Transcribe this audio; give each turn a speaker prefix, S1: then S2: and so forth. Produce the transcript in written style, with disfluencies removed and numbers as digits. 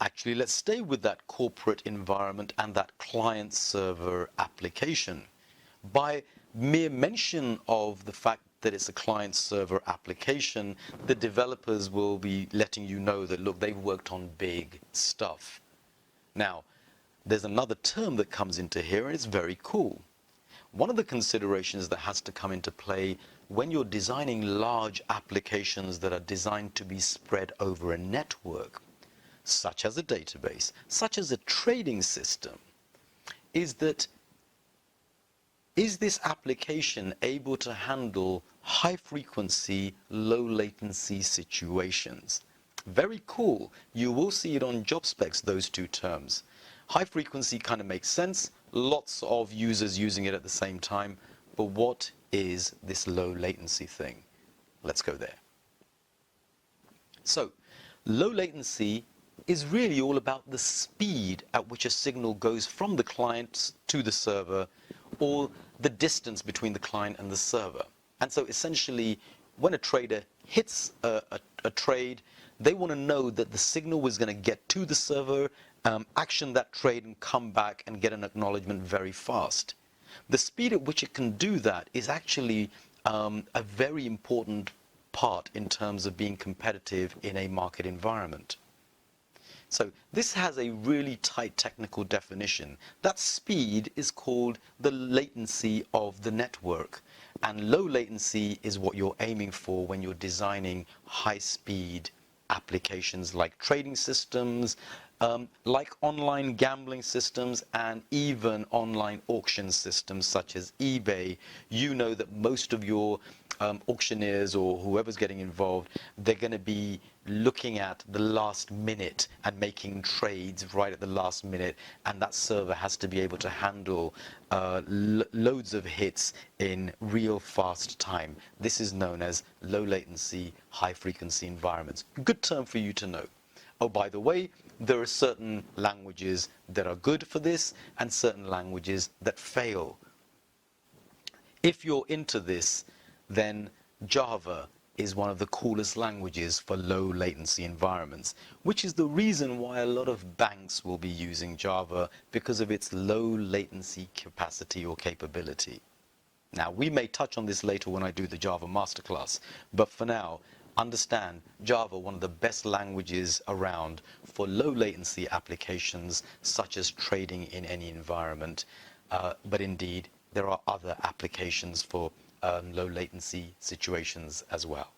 S1: Actually, let's stay with that corporate environment and that client-server application. By mere mention of the fact that it's a client-server application, the developers will be letting you know that, look, they've worked on big stuff. Now, there's another term that comes into here, and it's very cool. One of the considerations that has to come into play when you're designing large applications that are designed to be spread over a network, such as a database, such as a trading system, is that is this application able to handle high frequency, low latency situations? Very cool. You will see it on job specs, those two terms. High frequency kind of makes sense. Lots of users using it at the same time. But what is this low latency thing? Let's go there. So, low latency is really all about the speed at which a signal goes from the client to the server, or the distance between the client and the server. And so essentially, when a trader hits a trade, they want to know that the signal was going to get to the server, action that trade, and come back and get an acknowledgement very fast. The speed at which it can do that is actually a very important part in terms of being competitive in a market environment. So this has a really tight technical definition. That speed is called the latency of the network. And low latency is what you're aiming for when you're designing high-speed applications like trading systems, like online gambling systems, and even online auction systems such as eBay. You know that most of your auctioneers or whoever's getting involved, they're going to be looking at the last minute and making trades right at the last minute, and that server has to be able to handle loads of hits in real fast time. This is known as low latency, high frequency environments. Good term for you to know. Oh, by the way, there are certain languages that are good for this and certain languages that fail. If you're into this, then Java is one of the coolest languages for low latency environments, which is the reason why a lot of banks will be using Java, because of its low latency capacity or capability. Now, we may touch on this later when I do the Java masterclass, but for now, understand Java, one of the best languages around for low latency applications such as trading in any environment. But indeed, there are other applications for low latency situations as well.